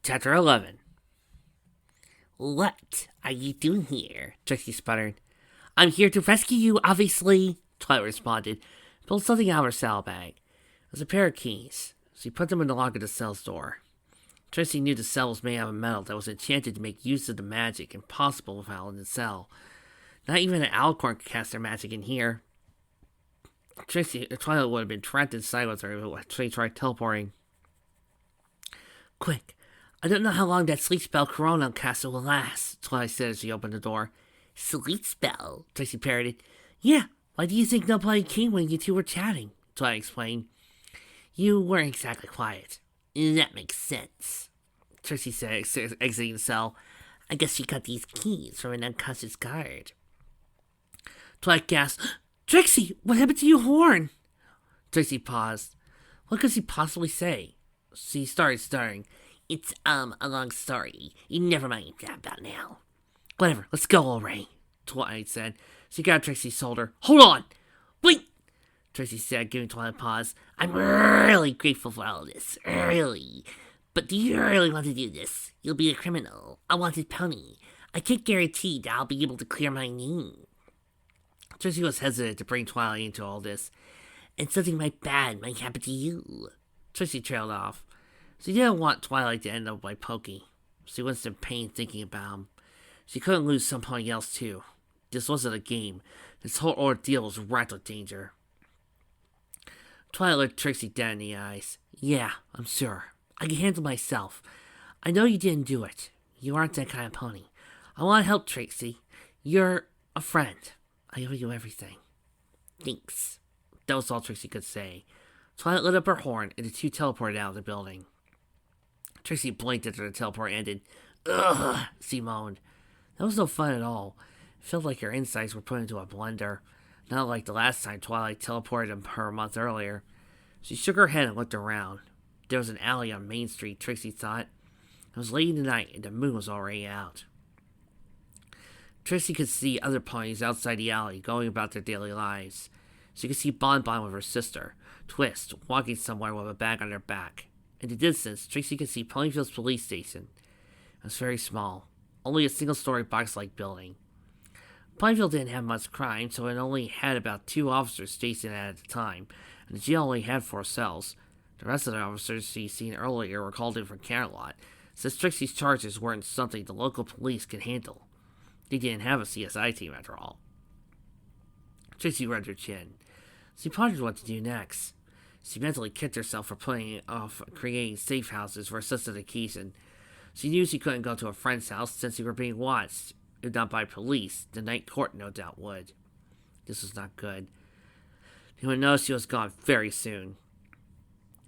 Chapter 11. What are you doing here? Trixie sputtered. I'm here to rescue you, obviously, Twilight responded. Pulled something out of her saddlebag. It was a pair of keys. She put them in the lock of the cell's door. Trixie knew the cell was made out of metal that was enchanted to make use of the magic impossible without in the cell. Not even an alicorn could cast their magic in here. Twilight would have been trapped inside with her if she tried teleporting. Quick, I don't know how long that sleep spell Corona castle will last, Twilight said as she opened the door. Sleep spell? Trixie parroted. Yeah, why do you think nobody came when you two were chatting? Twilight explained. You weren't exactly quiet. That makes sense, Trixie said, exiting the cell. I guess you got these keys from an unconscious guard. Twilight gasped. Trixie, what happened to your horn? Trixie paused. What could she possibly say? She started stuttering. It's, a long story. You never mind that about now. Whatever, let's go, already, Twilight said. She grabbed Trixie's shoulder. Hold on! Wait! Trixie said, giving Twilight a pause. I'm really grateful for all of this. Really. But do you really want to do this? You'll be a criminal. A wanted pony. I can't guarantee that I'll be able to clear my name. Trixie was hesitant to bring Twilight into all this. And something bad might happen to you. Trixie trailed off. She didn't want Twilight to end up like Pokey. She was in pain thinking about him. She couldn't lose somebody else too. This wasn't a game. This whole ordeal was wrapped with danger. Twilight looked Trixie dead in the eyes. Yeah, I'm sure. I can handle myself. I know you didn't do it. You aren't that kind of pony. I want to help Trixie. You're a friend. I owe you everything. Thanks. That was all Trixie could say. Twilight lit up her horn, and the two teleported out of the building. Trixie blinked after the teleport ended. Ugh, she moaned. That was no fun at all. It felt like her insides were put into a blender. Not like the last time Twilight teleported her a month earlier. She shook her head and looked around. There was an alley on Main Street, Trixie thought. It was late in the night, and the moon was already out. Trixie could see other ponies outside the alley going about their daily lives. She could see Bon Bon with her sister, Twist, walking somewhere with a bag on her back. In the distance, Trixie could see Ponyville's police station. It was very small, only a single-story box-like building. Ponyville didn't have much crime, so it only had about 2 officers stationed at a time, and the jail only had 4 cells. The rest of the officers she'd seen earlier were called in from Camelot, since Trixie's charges weren't something the local police could handle. They didn't have a CSI team after all. Trixie rubbed her chin. She pondered what to do next. She mentally kicked herself for putting off creating safe houses for a sensitive occasion. She knew she couldn't go to a friend's house since they were being watched. If not by police, the night court no doubt would. This was not good. They would know she was gone very soon.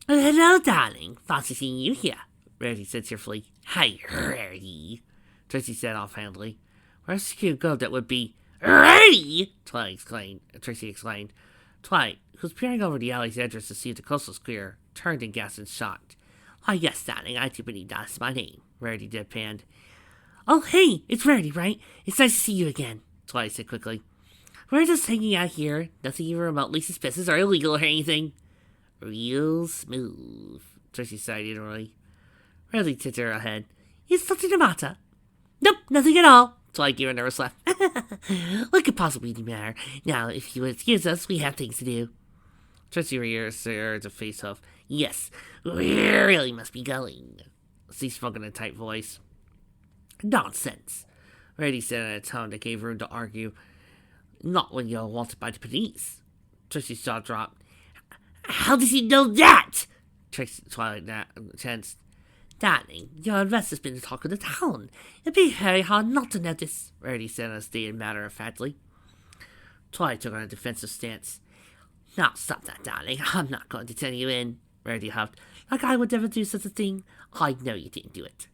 Hello, darling. Fancy seeing you here, Rarity said cheerfully. Hi, Rarity, Trixie said offhandedly. Where's the cute girl that would be Rarity? Trixie exclaimed. Twilight, who was peering over the alley's entrance to see if the coast was clear, turned and gasped in shock. Oh, yes, darling, I do believe that's my name, Rarity deadpanned. Oh, hey, it's Rarity, right? It's nice to see you again, Twilight said quickly. We're just hanging out here, nothing even remotely suspicious or illegal or anything. Real smooth, Trixie sighed eagerly. Rarity tipped her head. Is something the matter? Nope, nothing at all, Twilight gave a nervous laugh. What could possibly be the matter? Now, if you would excuse us, we have things to do. Trixie reassured a face huff. Yes, we really must be going. She spoke in a tight voice. Nonsense, Rarity said in a tone that gave room to argue. Not when you're wanted by the police. Trixie's jaw dropped. How does he know that? Twilight tensed. Darling, your arrest has been the talk of the town. It'd be very hard not to notice, Rarity said in a stated matter-of-factly. Twilight took on a defensive stance. Now stop that, darling. I'm not going to turn you in, Rarity huffed. Like I would never do such a thing. I know you didn't do it.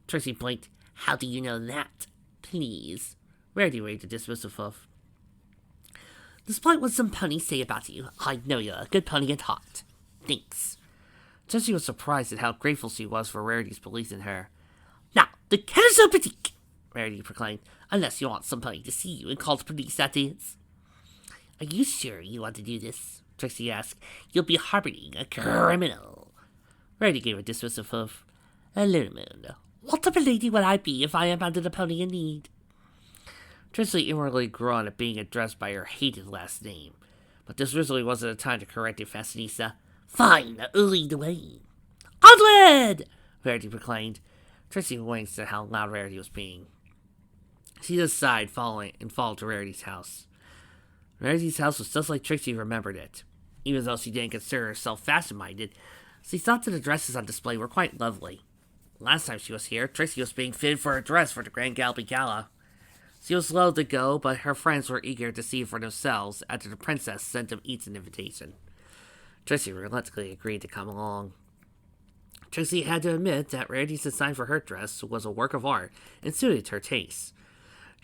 Trixie blinked. How do you know that? Please. Rarity waved a dismissive hoof. Despite what some ponies say about you, I know you're a good pony at heart. Thanks. Trixie was surprised at how grateful she was for Rarity's belief in her. Now, the cat is so boutique, Rarity proclaimed. Unless you want somebody to see you and call the police, that is. Are you sure you want to do this? Trixie asked. You'll be harboring a criminal. Rarity gave a dismissive hoof. Lunamoon, what type of lady would I be if I abandoned a pony in need? Trixie inwardly groaned at being addressed by her hated last name, but this really wasn't the time to correct it, Fashionista. Fine, lead the way. Onward! Rarity proclaimed. Trixie winced at how loud Rarity was being. She just sighed, followed to Rarity's house. Rarity's house was just like Trixie remembered it. Even though she didn't consider herself fashion-minded, she thought that the dresses on display were quite lovely. Last time she was here, Trixie was being fitted for a dress for the Grand Gallery Gala. She was slow to go, but her friends were eager to see it for themselves after the princess sent them each an invitation. Trixie reluctantly agreed to come along. Trixie had to admit that Rarity's design for her dress was a work of art and suited her taste.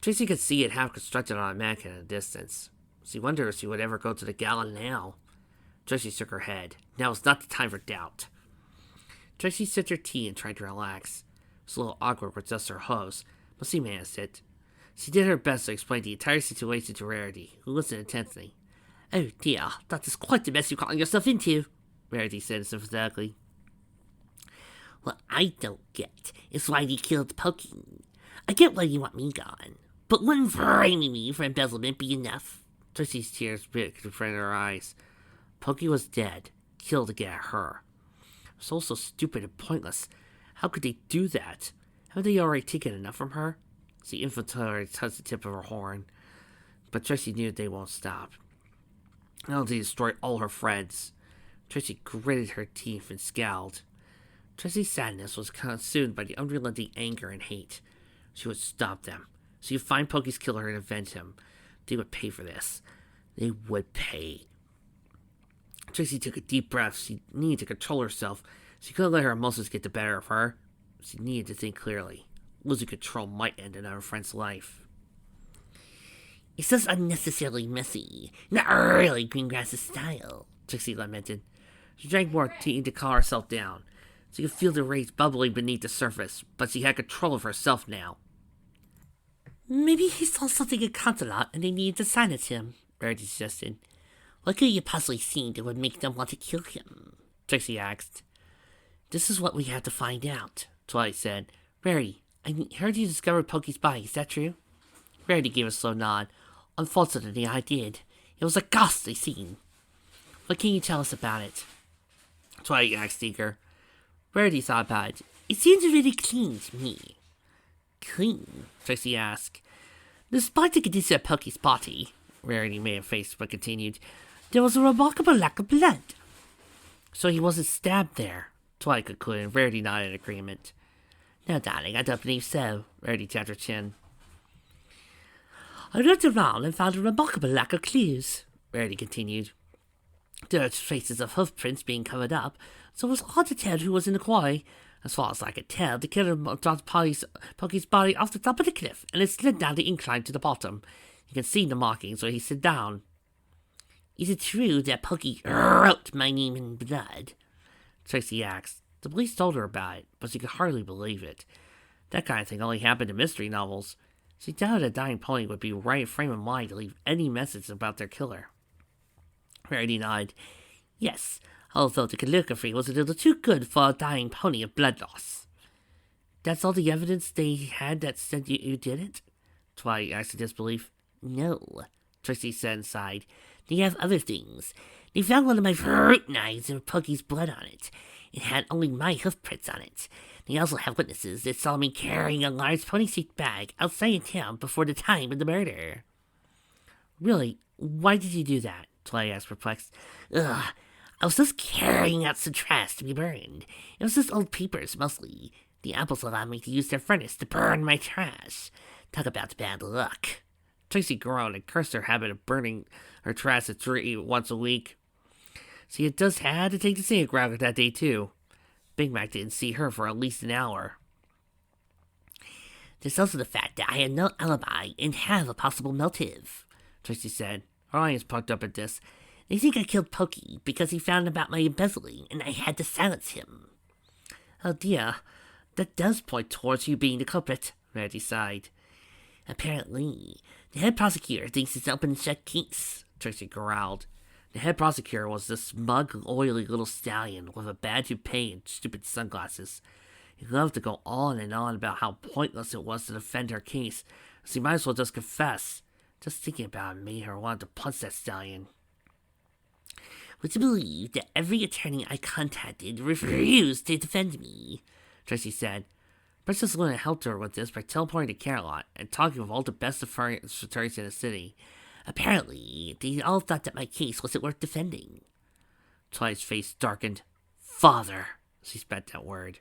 Trixie could see it half constructed on a mannequin at a distance. She wondered if she would ever go to the gala now. Trixie shook her head. Now was not the time for doubt. Trixie sipped her tea and tried to relax. It was a little awkward with just her host, but she managed it. She did her best to explain the entire situation to Rarity, who listened intensely. Oh dear, that is quite the mess you're calling yourself into, Rarity said sympathetically. What I don't get is why you killed Pokey. I get why you want me gone, but wouldn't framing me for embezzlement be enough? Trixie's tears bit in front of her eyes. Pokey was dead, killed to get at her. It was all so stupid and pointless. How could they do that? Haven't they already taken enough from her? The inventory touched the tip of her horn, but Trixie knew they won't stop. Now they destroyed all her friends. Trixie gritted her teeth and scowled. Trixie's sadness was consumed by the unrelenting anger and hate. She would stop them. She would find Pokey's killer and avenge him. They would pay for this. They would pay. Trixie took a deep breath. She needed to control herself. She couldn't let her emotions get the better of her. She needed to think clearly. Losing control might end another friend's life. It's just unnecessarily messy. Not really Greengrass's style, Trixie lamented. She drank more tea to calm herself down. She could feel the rage bubbling beneath the surface, but she had control of herself now. Maybe he saw something in Consulate and they needed to silence him, Rarity suggested. What could you possibly see that would make them want to kill him? Trixie asked. This is what we have to find out, Twilight said. Rarity, I heard you discovered Pokey's body, is that true? Rarity gave a slow nod. Unfortunately, I did. It was a ghastly scene. What can you tell us about it? Twilight asked eager. Rarity thought about it. It seems really clean to me. Clean? Trixie asked. Despite the condition of Pokey's body, Rarity made a face but continued, there was a remarkable lack of blood. So he wasn't stabbed there, Twilight concluded, and Rarity nodded in agreement. No, darling, I don't believe so, Rarity tapped her chin. I looked around and found a remarkable lack of clues, Rarity continued. There are traces of hoof prints being covered up, so it was hard to tell who was in the quarry. As far as I could tell, the killer dropped Pokey's body off the top of the cliff and it slid down the incline to the bottom. You can see the markings where he slid down. Is it true that Pokey wrote my name in blood? Trixie asked. The police told her about it, but she could hardly believe it. That kind of thing only happened in mystery novels. She doubted a dying pony would be right frame of mind to leave any message about their killer. Rarity nodded. Yes, although the calligraphy was a little too good for a dying pony of blood loss. That's all the evidence they had that said you did it? Twilight asked in disbelief. No, Trixie said and sighed. They have other things. They found one of my fruit knives with Pokey's blood on it. It had only my hoof prints on it. They also have witnesses that saw me carrying a large pony-shaped bag outside of town before the time of the murder. Really? Why did you do that? Twilight asked, perplexed. Ugh. I was just carrying out some trash to be burned. It was just old papers, mostly. The apples allowed me to use their furnace to burn my trash. Talk about bad luck. Trixie groaned and cursed her habit of burning her trash at 3 once a week. She had just had to take the scenic route that day, too. Big Mac didn't see her for at least an hour. There's also the fact that I had no alibi and have a possible motive, Trixie said. Her eyes pucked up at this. They think I killed Pokey because he found about my embezzling and I had to silence him. Oh dear, that does point towards you being the culprit, Rarity sighed. Apparently, the head prosecutor thinks it's an open and shut case, Trixie growled. The head prosecutor was this smug, oily little stallion with a bad toupee and stupid sunglasses. He loved to go on and on about how pointless it was to defend her case, so he might as well just confess. Just thinking about it made her want to punch that stallion. Would you believe that every attorney I contacted refused to defend me? Tracy said. Princess Luna helped her with this by teleporting to Carolot and talking with all the best attorneys in the city. Apparently, they all thought that my case wasn't worth defending. Twilight's face darkened. Father, she spat that word.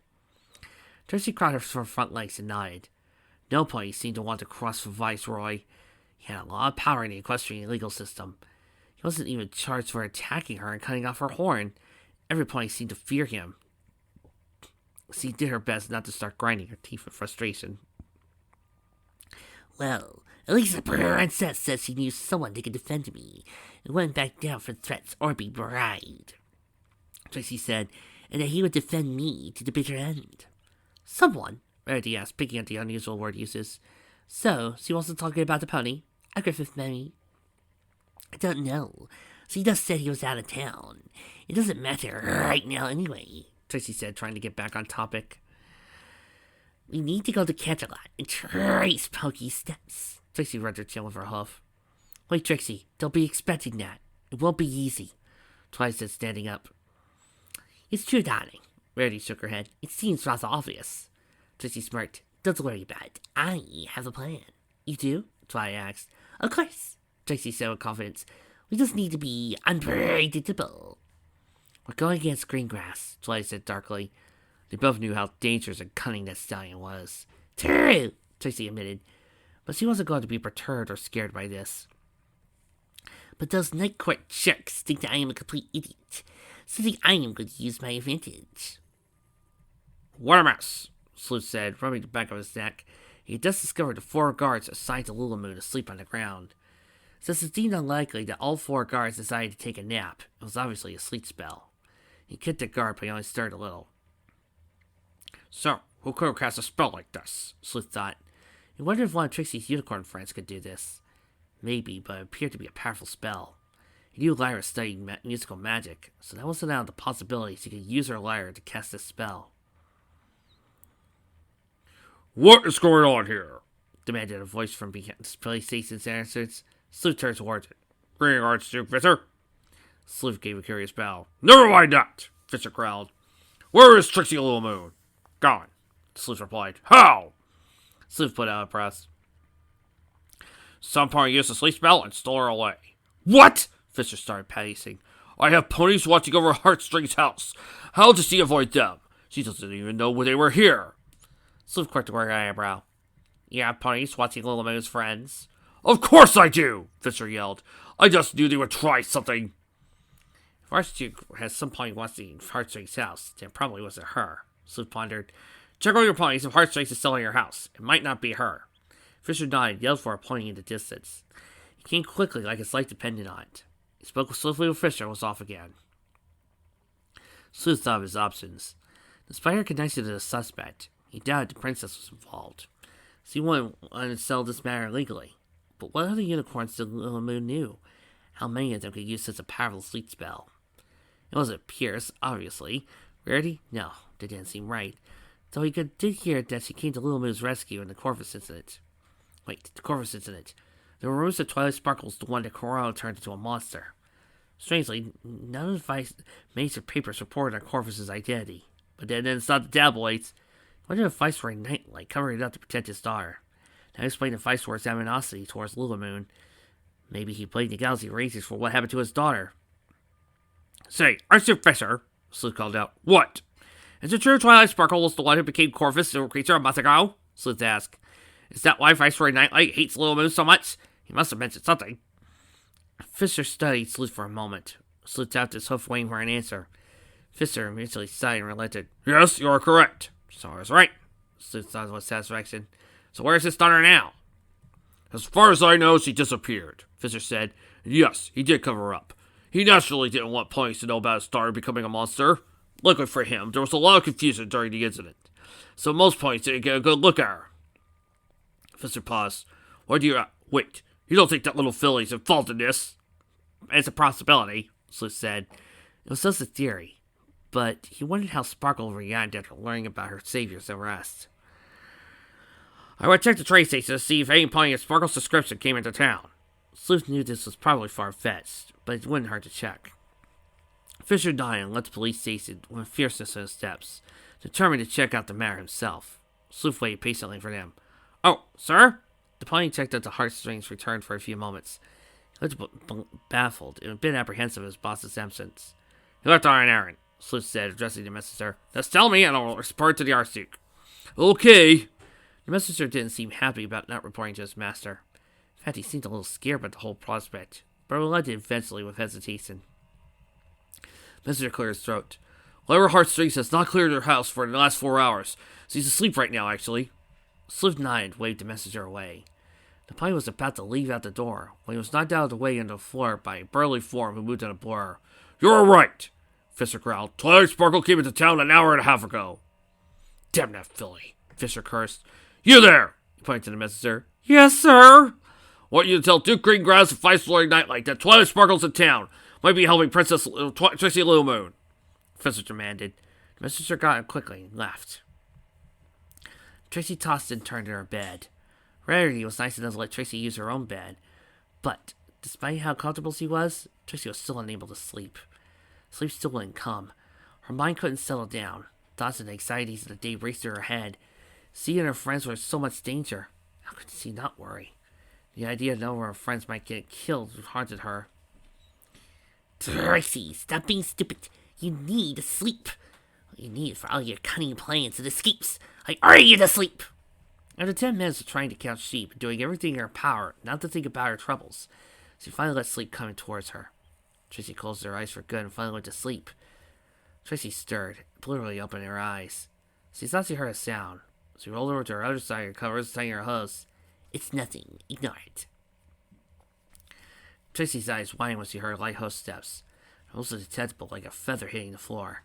Tracy crouched her front legs and nodded. No point seemed to want to cross for Viceroy. He had a lot of power in the equestrian legal system. He wasn't even charged for attacking her and cutting off her horn. Everybody seemed to fear him. She did her best not to start grinding her teeth with frustration. Well, at least the princess says she knew someone that could defend me, and wouldn't back down from threats or be bribed, Tracy said, and that he would defend me to the bitter end. Someone? Rarity asked, picking at the unusual word uses. So, she wasn't talking about the pony? A Griffith Mary? I don't know. She just said he was out of town. It doesn't matter right now anyway, Tracy said, trying to get back on topic. We need to go to Canterlot and trace Pokey's steps. Tracy rubbed her chin with her hoof. Wait, Trixie, don't be expecting that. It won't be easy, Twilight said, standing up. It's true, darling. Rarity shook her head. It seems rather obvious. Tracy smirked. Don't worry about it. I have a plan. You do? Twilight asked. Of course, Tracy said with confidence. We just need to be unpredictable. We're going against Greengrass, Twilight said darkly. They both knew how dangerous and cunning that stallion was. True, Tracy admitted, but she wasn't going to be perturbed or scared by this. But those Night Court jerks think that I am a complete idiot, so think I am going to use my advantage. What a mess, Sleuth said, rubbing the back of his neck. He had just discovered the 4 guards assigned to Lulamoon asleep on the ground. Since it seemed unlikely that all 4 guards decided to take a nap, it was obviously a sleep spell. He kicked the guard, but he only stirred a little. So, who could have cast a spell like this? Sleuth thought. He wondered if one of Trixie's unicorn friends could do this. Maybe, but it appeared to be a powerful spell. He knew Lyra studied musical magic, so that wasn't out of the possibilities he could use her lyre to cast this spell. What is going on here? Demanded a voice from behind the police station's answers. Sleuth turned towards it. Greeting Archduke Fisher. Sleuth gave a curious bow. Never mind that, Fisher growled. Where is Trixie Lulamoon? Gone, Sleuth replied. How? Sleuth put out a press. Some pony used a sleep spell and stole her away. What? Fisher started pacing. I have ponies watching over Heartstring's house. How does she avoid them? She doesn't even know when they were here. Sleuth quirked her eyebrow. You have ponies watching Lulamoon's friends? Of course I do, Fisher yelled. I just knew they would try something. If Archduke has some pony watching Heartstring's house, then it probably wasn't her, Sleuth pondered. Check all your ponies if Heartstrings is still in your house. It might not be her. Fisher nodded, yelled for a pony in the distance. He came quickly, like his life depended on it. He spoke swiftly with Fisher and was off again. Sleuth thought of his options. Despite her connection to the suspect, he doubted the princess was involved. So he wanted to settle this matter legally. But what other unicorns did Lulamoon knew? How many of them could use such a powerful sleep spell? It wasn't Pierce, obviously. Rarity? No, that didn't seem right. Though he did hear that she came to Lulamoon's rescue in the Corvus incident. Wait, the Corvus incident. There were rumors that Twilight Sparkle's the one that Corona turned into a monster. Strangely, none of the major papers reported on Corvus's identity. But then it's not the tabloids. Why did a Viceroy Nightlight cover it up to protect his daughter? That explained the Viceroy's animosity towards Lulamoon. Maybe he blamed the Galaxy Rangers for what happened to his daughter. Say, Archduke Fisher, Sleuth called out. What? Is it true Twilight Sparkle was the one who became Corvus' creature a month ago? Sleuth asked. Is that why Viceroy Nightlight hates Lulamoon so much? He must have mentioned something. Fisher studied Sleuth for a moment. Sleuth tapped his hoof, waiting for an answer. Fisher immediately sighed and relented. Yes, you are correct. So I was right. Sleuth thought with satisfaction. So where's his daughter now? As far as I know, she disappeared, Fisher said. And yes, he did cover her up. He naturally didn't want ponies to know about his daughter becoming a monster. Luckily for him, there was a lot of confusion during the incident. So most ponies didn't get a good look at her. Fisher paused. Why do you... wait, you don't think that little filly's in fault in this? It's a possibility, Sleuth said. It was just a theory. but he wondered how Sparkle reacted after learning about her savior's arrest. I would check the train station to see if any point of Sparkle's description came into town. Sleuth knew this was probably far-fetched, but it wouldn't hurt to check. Fisher died and left the police station with fierceness in his steps, determined to check out the matter himself. Sleuth waited patiently for them. Oh, sir? The pony checked out the heartstrings returned for a few moments. He looked baffled and a bit apprehensive of his boss's absence. He left on an errand, Sleuth said, addressing the messenger. Just tell me and I'll report to the Archduke. Okay. The messenger didn't seem happy about not reporting to his master. In fact, he seemed a little scared about the whole prospect, but relented eventually with hesitation. The messenger cleared his throat. Lyra Heartstrings has not cleared her house for the last 4 hours. So he's asleep right now, actually. Sleuth nodded, waved the messenger away. The pony was about to leave out the door when he was knocked out of the way onto the floor by a burly form who moved on a blur. You're right, Fisher growled. Twilight Sparkle came into town an hour and a half ago. Damn that filly, Fisher cursed. You there, he pointed to the messenger. Yes, sir. Want you to tell Duke Greengrass and 5-Story Nightlight that Twilight Sparkle's in town. Might be helping Princess Trixie Little Moon, Fisher demanded. The messenger got up quickly and left. Trixie tossed and turned in her bed. Rarity was nice enough to let Trixie use her own bed, but despite how comfortable she was, Trixie was still unable to sleep. Sleep still wouldn't come. Her mind couldn't settle down. Thoughts and anxieties of the day raced through her head. She and her friends were in so much danger. How could she not worry? The idea of knowing her friends might get killed haunted her. Trixie, stop being stupid. You need sleep. What you need for all your cunning plans and escapes. I order you to sleep. After 10 minutes of trying to count sheep and doing everything in her power not to think about her troubles, she finally let sleep come towards her. Trixie closed her eyes for good and finally went to sleep. Trixie stirred, literally opened her eyes. She thought she heard a sound. She rolled over to her other side and covered saying her hose. It's nothing. Ignore it. Trixie's eyes widened when she heard light hose steps. It was detectable like a feather hitting the floor.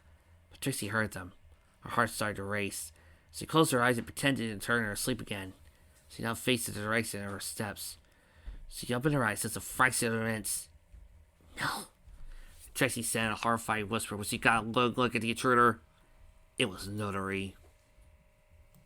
But Trixie heard them. Her heart started to race. She closed her eyes and pretended to turn her asleep again. She now faced the direction of her steps. She opened her eyes just a fraction of an inch. No, Trixie said in a horrified whisper when she got a look at the intruder. It was Notary.